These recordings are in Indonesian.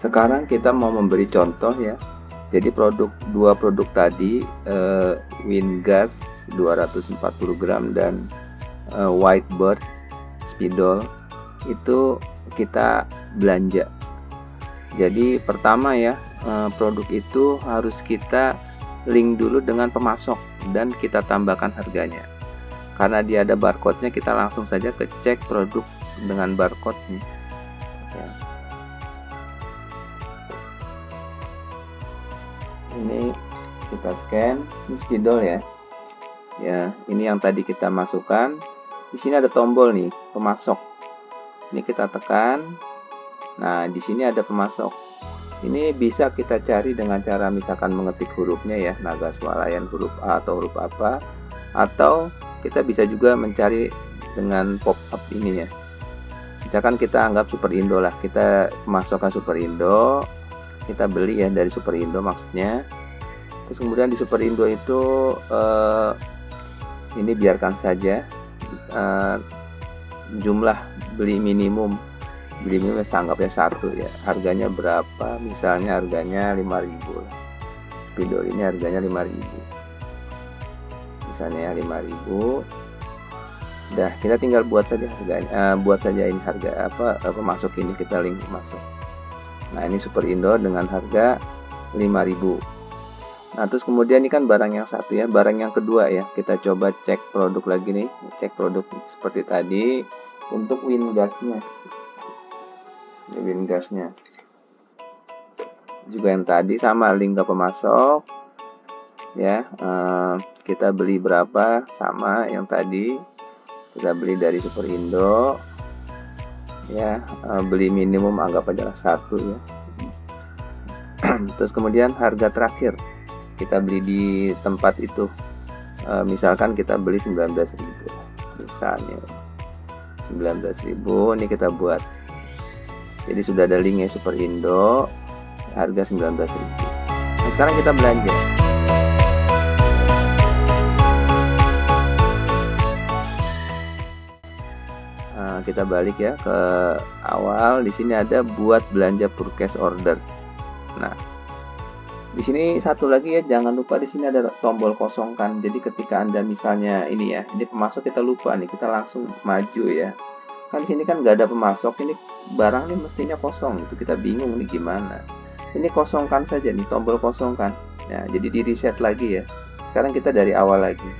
Sekarang kita mau memberi contoh ya. Jadi dua produk tadi, Wingas 240 gram dan Whitebird spidol itu kita belanja. Jadi pertama ya, produk itu harus kita link dulu dengan pemasok dan kita tambahkan harganya. Karena dia ada barcode-nya, kita langsung saja ke cek produk dengan barcode-nya. Ya. Ini kita scan, ini spidol ya. Ya, ini yang tadi kita masukkan. Di sini ada tombol nih, pemasok. Ini kita tekan. Nah, di sini ada pemasok. Ini bisa kita cari dengan cara misalkan mengetik hurufnya ya, Naga Swalayan huruf A atau huruf apa. Atau kita bisa juga mencari dengan pop up ini ya. Misalkan kita anggap Superindo lah, kita masukkan Superindo, kita beli ya dari Superindo maksudnya. Terus kemudian di Superindo itu ini biarkan saja jumlah beli minimum anggapnya 1 ya. Harganya berapa? Misalnya harganya 5.000. Spidol ini harganya 5.000. Misalnya 5.000. Dah, kita tinggal buat saja harganya, buat saja ini harga pemasok ini, kita link pemasok. Nah, ini Superindo dengan harga 5.000. Nah, terus kemudian ini kan barang yang satu ya, barang yang kedua ya. Kita coba cek produk lagi nih, cek produk seperti tadi untuk Wingasnya. Ini Wingasnya. Juga yang tadi sama link ke pemasok. Ya, kita beli berapa sama yang tadi. Kita beli dari Superindo. Ya, beli minimum anggap aja 1 ya. Terus kemudian harga terakhir kita beli di tempat itu, misalkan kita beli 19.000 misalnya 19.000. Ini kita buat, jadi sudah ada linknya Superindo, harga 19.000. Nah, sekarang kita belanja. Kita balik ya ke awal. Di sini ada buat belanja purchase order. Nah, di sini satu lagi ya, jangan lupa di sini ada tombol kosongkan. Jadi ketika Anda misalnya ini ya, ini pemasok kita lupa nih, kita langsung maju ya. Kan di sini kan nggak ada pemasok, ini barang ini mestinya kosong, itu kita bingung nih gimana. Ini kosongkan saja nih, tombol kosongkan. Nah, jadi di reset lagi ya. Sekarang kita dari awal lagi.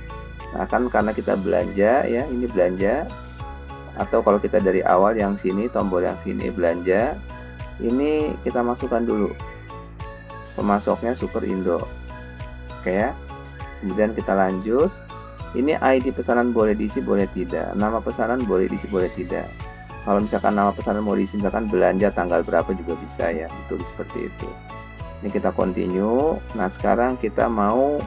Nah, kan karena kita belanja ya, ini belanja. Atau kalau kita dari awal yang sini, tombol yang sini belanja. Ini kita masukkan dulu pemasoknya Superindo. Oke ya. Kemudian kita lanjut. Ini ID pesanan boleh diisi, boleh tidak. Nama pesanan boleh diisi, boleh tidak. Kalau misalkan nama pesanan mau diisi, misalkan belanja tanggal berapa juga bisa ya. Tulis seperti itu. Ini kita continue. Nah, sekarang kita mau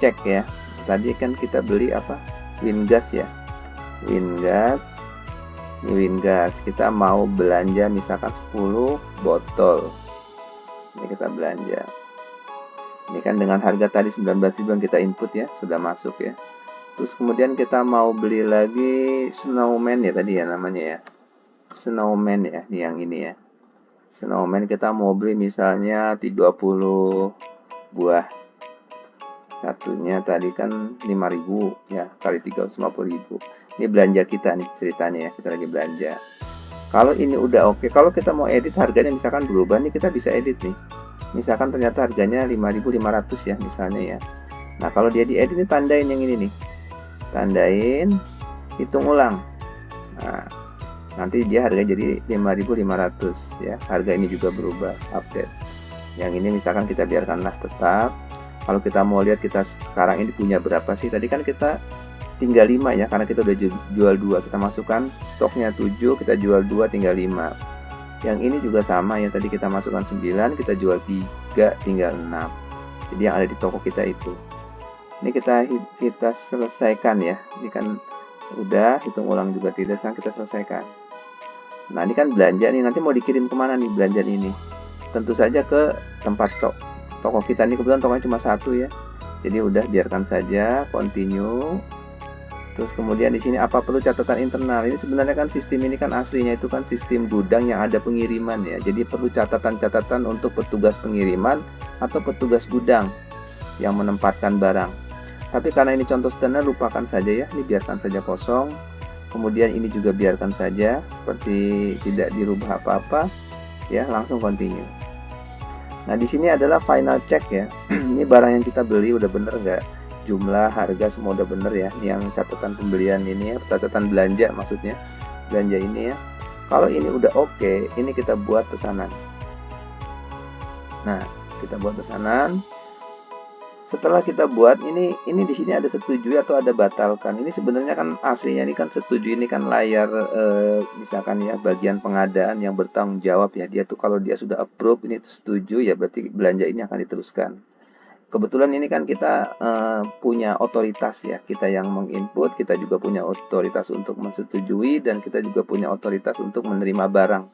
cek ya. Tadi kan kita beli apa? Wingas ya. Wingas. Ini Wingas. Kita mau belanja misalkan 10 botol. Ini kita belanja. Ini kan dengan harga tadi 19.000 yang kita input ya, sudah masuk ya. Terus kemudian kita mau beli lagi snowman ya tadi ya namanya ya. Snowman ya, yang ini ya. Snowman kita mau beli misalnya 30 buah. Satunya tadi kan 5.000 ya, kali 350.000. Ini belanja kita nih ceritanya ya, kita lagi belanja. Kalau ini udah oke, kalau kita mau edit harganya misalkan berubah nih, kita bisa edit nih. Misalkan ternyata harganya 5.500 ya misalnya ya. Nah, kalau dia diedit nih, tandain yang ini nih. Tandain, hitung ulang. Nah, nanti dia harga jadi 5.500 ya. Harga ini juga berubah, update. Yang ini misalkan kita biarkanlah tetap. Kalau kita mau lihat kita sekarang ini punya berapa sih? Tadi kan kita tinggal 5 ya, karena kita udah jual 2. Kita masukkan stoknya 7, kita jual 2, tinggal 5. Yang ini juga sama ya, tadi kita masukkan 9, kita jual 3, tinggal 6. Jadi yang ada di toko kita itu. Ini kita selesaikan ya. Ini kan udah hitung ulang juga tidak, kan kita selesaikan. Nah, ini kan belanja nih, nanti mau dikirim kemana nih belanjaan ini? Tentu saja ke tempat toko kita. Ini kebetulan tokonya cuma 1 ya. Jadi udah biarkan saja, continue. Terus kemudian di sini apa perlu catatan internal? Ini sebenarnya kan sistem ini kan aslinya itu kan sistem gudang yang ada pengiriman ya. Jadi perlu catatan-catatan untuk petugas pengiriman atau petugas gudang yang menempatkan barang. Tapi karena ini contoh sederhana, lupakan saja ya. Ini biarkan saja kosong. Kemudian ini juga biarkan saja seperti tidak dirubah apa-apa ya, langsung continue. Nah, di sini adalah final check ya. Ini barang yang kita beli udah bener nggak? Jumlah, harga semua udah bener ya. Ini yang catatan pembelian ini ya, catatan belanja maksudnya. Belanja ini ya. Kalau ini udah oke, ini kita buat pesanan. Nah, kita buat pesanan. Setelah kita buat ini di sini ada setujui atau ada batalkan. Ini sebenarnya kan aslinya ini kan setujui, ini kan layar misalkan ya bagian pengadaan yang bertanggung jawab ya. Dia tuh kalau dia sudah approve ini tuh setuju ya, berarti belanja ini akan diteruskan. Kebetulan ini kan kita punya otoritas ya, kita yang menginput, kita juga punya otoritas untuk mensetujui, dan kita juga punya otoritas untuk menerima barang.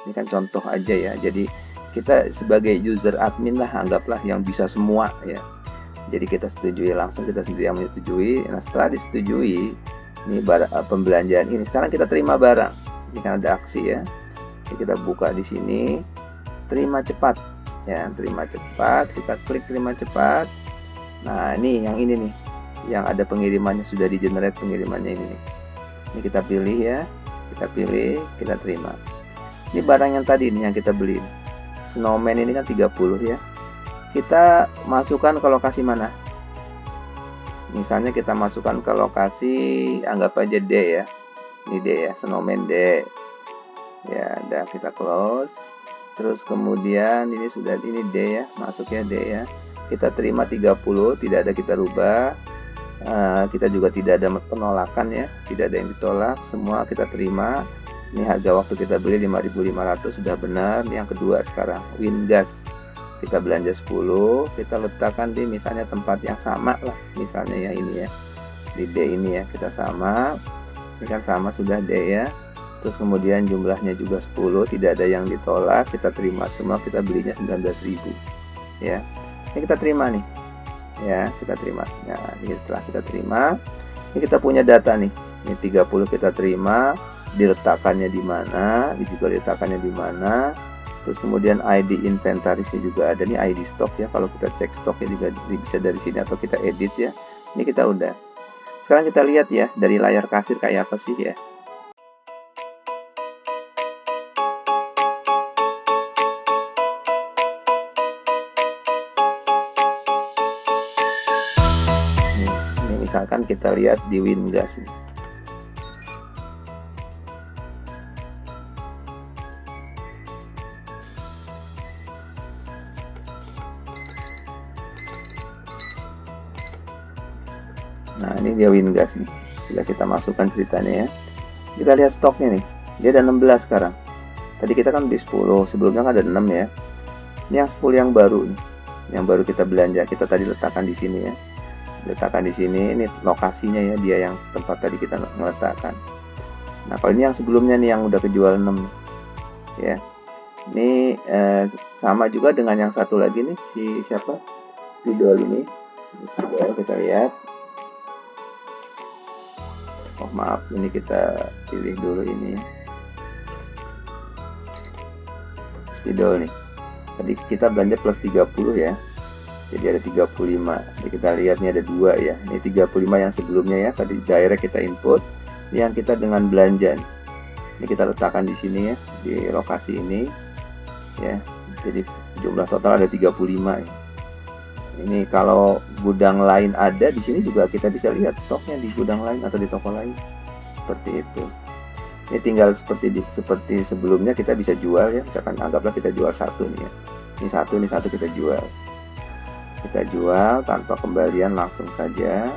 Ini kan contoh aja ya, jadi kita sebagai user admin lah, anggaplah yang bisa semua ya. Jadi kita setujui langsung, kita sendiri yang menyetujui. Nah, setelah disetujui, ini pembelanjaan ini, sekarang kita terima barang. Ini kan ada aksi ya. Jadi kita buka di sini, terima cepat. Ya, terima cepat, kita klik terima cepat. Nah, ini yang ini nih, yang ada pengirimannya, sudah di generate pengirimannya ini nih. Ini kita pilih ya, kita pilih, kita terima. Ini barang yang tadi nih yang kita beli. Snowman ini kan 30 ya. Kita masukkan ke lokasi mana? Misalnya kita masukkan ke lokasi, anggap aja D ya. Ini D ya, Snowman D. Ya, udah kita close. Terus kemudian ini sudah, ini D ya, masuknya D ya. Kita terima 30, tidak ada kita rubah. Kita juga tidak ada penolakan ya, tidak ada yang ditolak, semua kita terima. Ini harga waktu kita beli 5.500 sudah benar. Yang kedua sekarang Wingas, kita belanja 10, kita letakkan di misalnya tempat yang sama lah, misalnya ya ini ya, di D ini ya, kita sama, ini kan sama sudah D ya. Terus kemudian jumlahnya juga 10, tidak ada yang ditolak, kita terima semua, kita belinya 19.000 ya. Ini kita terima nih ya, kita terima. Nah, ini setelah kita terima, ini kita punya data nih, ini 30 kita terima, diletakkannya di mana, ini juga diletakkannya di mana. Terus kemudian ID inventarisnya juga ada nih, ID stok ya. Kalau kita cek stoknya juga bisa dari sini atau kita edit ya. Ini kita udah. Sekarang kita lihat ya dari layar kasir kayak apa sih ya. Ini misalkan kita lihat di Wingas nih. Nah, ini dia Wingas nih. Sudah kita masukkan ceritanya ya. Kita lihat stoknya nih. Dia ada 16 sekarang. Tadi kita kan di 10, sebelumnya kan ada 6 ya. Ini yang 10 yang baru nih. Yang baru kita belanja. Kita tadi letakkan di sini ya. Letakkan di sini, ini lokasinya ya, dia yang tempat tadi kita meletakkan. Nah, kalau ini yang sebelumnya nih yang udah kejual 6 nih. Ya. Ini sama juga dengan yang satu lagi nih, si siapa? Spidol ini. Spidol kita lihat. Oh maaf, ini kita pilih dulu ini Spidol nih. Tadi kita belanja plus 30 ya. Jadi ada 35. Ini kita lihat nih ada 2 ya. Ini 35 yang sebelumnya ya. Tadi direct kita input. Ini yang kita dengan belanja nih. Ini kita letakkan di sini ya, di lokasi ini ya. Jadi jumlah total ada 35 ya. Ini kalau gudang lain ada di sini juga kita bisa lihat stoknya di gudang lain atau di toko lain. Seperti itu. Ini tinggal seperti sebelumnya kita bisa jual ya. Misalkan anggaplah kita jual satu nih ya. Ini satu kita jual. Kita jual tanpa kembalian langsung saja.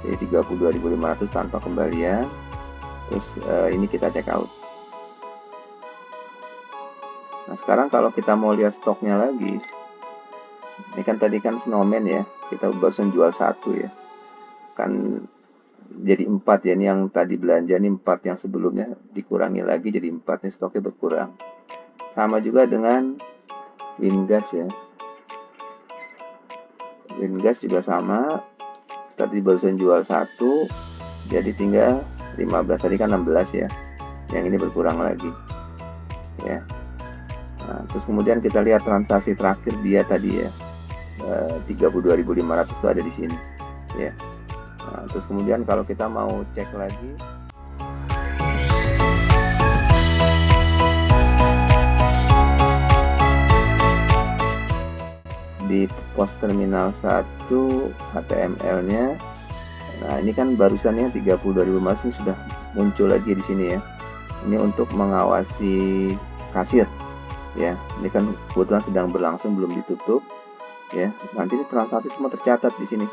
Jadi 32.500 tanpa kembalian. Terus ini kita check out. Nah, sekarang kalau kita mau lihat stoknya lagi, ini kan tadi kan Snowman ya, kita barusan jual 1 ya, kan jadi 4 ya. Ini yang tadi belanja nih 4, yang sebelumnya dikurangi lagi jadi 4 nih, stoknya berkurang. Sama juga dengan Wingas ya, Wingas juga sama, tadi barusan jual 1, Jadi tinggal 15, tadi kan 16 ya. Yang ini berkurang lagi. Ya. Nah, terus kemudian kita lihat transaksi terakhir dia tadi ya. 32.500 itu ada di sini. Ya. Nah, terus kemudian kalau kita mau cek lagi di pos terminal 1 HTML-nya. Nah, ini kan barusannya 32.500 ini sudah muncul lagi di sini ya. Ini untuk mengawasi kasir ya. Ini kan kebetulan sedang berlangsung, belum ditutup ya. Nanti ini transaksi semua tercatat di sini.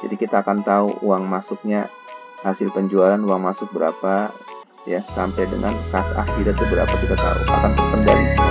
Jadi kita akan tahu uang masuknya, hasil penjualan uang masuk berapa ya, sampai dengan kas akhir itu berapa kita tahu, akan terkendali semua.